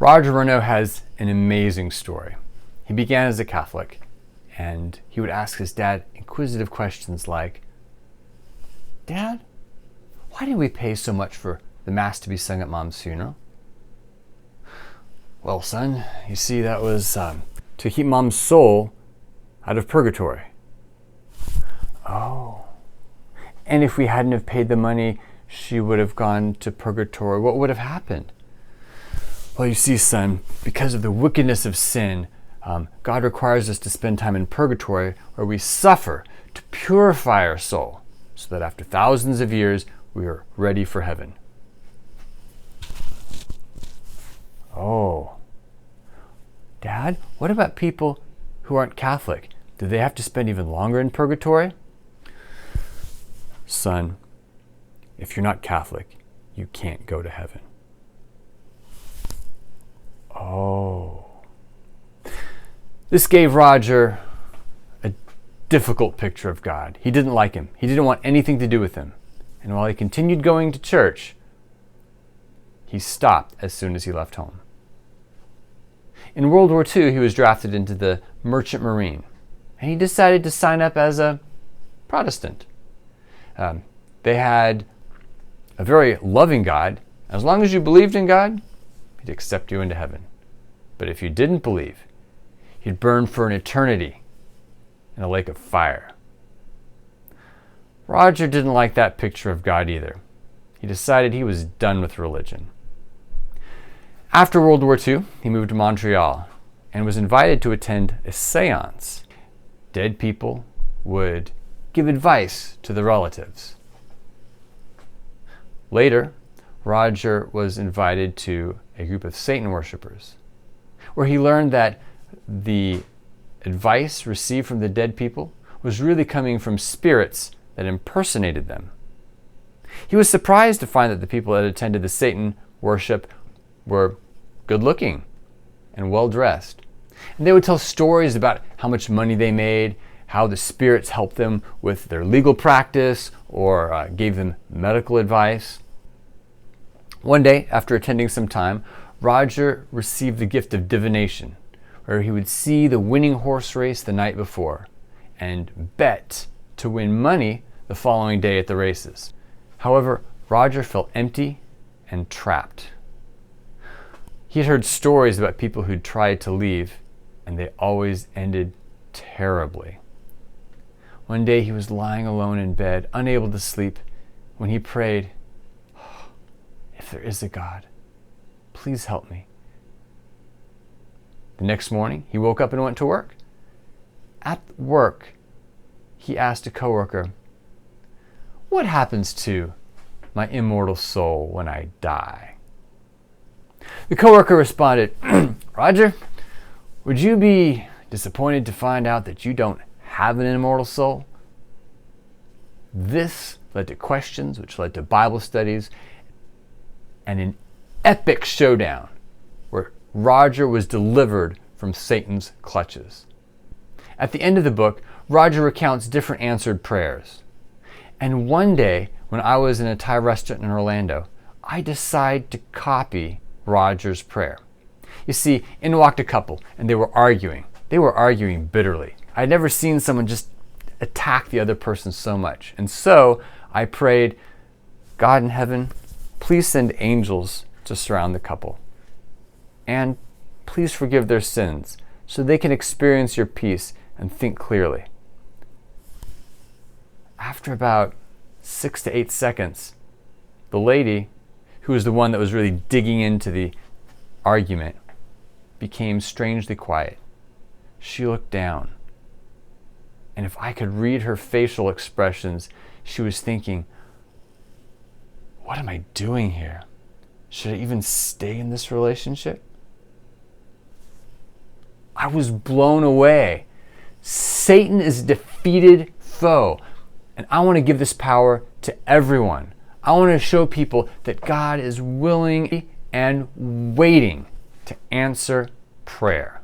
Roger Morneau has an amazing story. He began as a Catholic, and he would ask his dad inquisitive questions like, "Dad, why did we pay so much for the Mass to be sung at Mom's funeral?" "Well, son, you see, that was to keep Mom's soul out of purgatory." "Oh. And if we hadn't have paid the money, she would have gone to purgatory. What would have happened?" "Well, you see, son, because of the wickedness of sin, God requires us to spend time in purgatory where we suffer to purify our soul so that after thousands of years, we are ready for heaven." "Oh. Dad, what about people who aren't Catholic? Do they have to spend even longer in purgatory?" "Son, if you're not Catholic, you can't go to heaven." Oh. This gave Roger a difficult picture of God. He didn't like him. He didn't want anything to do with him. And while he continued going to church, he stopped as soon as he left home. In World War II, he was drafted into the Merchant Marine, and he decided to sign up as a Protestant. They had a very loving God. As long as you believed in God, He'd accept you into heaven. But if you didn't believe, He'd burn for an eternity in a lake of fire. Roger didn't like that picture of God either. He decided he was done with religion. After World War II, he moved to Montreal and was invited to attend a seance. Dead people would give advice to the relatives. Later, Roger was invited to a group of Satan worshipers, where he learned that the advice received from the dead people was really coming from spirits that impersonated them. He was surprised to find that the people that attended the Satan worship were good-looking and well-dressed. And they would tell stories about how much money they made, how the spirits helped them with their legal practice or gave them medical advice. One day, after attending some time, Roger received the gift of divination, where he would see the winning horse race the night before and bet to win money the following day at the races. However, Roger felt empty and trapped. He had heard stories about people who'd tried to leave, and they always ended terribly. One day he was lying alone in bed, unable to sleep, when he prayed, "If there is a God, please help me." The next morning, he woke up and went to work. At work, he asked a coworker, "What happens to my immortal soul when I die?" The coworker responded, "Roger, would you be disappointed to find out that you don't have an immortal soul?" This led to questions, which led to Bible studies, and an epic showdown where Roger was delivered from Satan's clutches. At the end of the book, Roger recounts different answered prayers. And one day, when I was in a Thai restaurant in Orlando, I decided to copy Roger's prayer. You see, in walked a couple, and they were arguing. They were arguing bitterly. I'd never seen someone just attack the other person so much. And so I prayed, "God in heaven, please send angels to surround the couple. And please forgive their sins so they can experience your peace and think clearly." After about 6 to 8 seconds, the lady, who was the one that was really digging into the argument, became strangely quiet. She looked down. And if I could read her facial expressions, she was thinking, "What am I doing here? Should I even stay in this relationship?" I was blown away. Satan is a defeated foe. And I want to give this power to everyone. I want to show people that God is willing and waiting to answer prayer.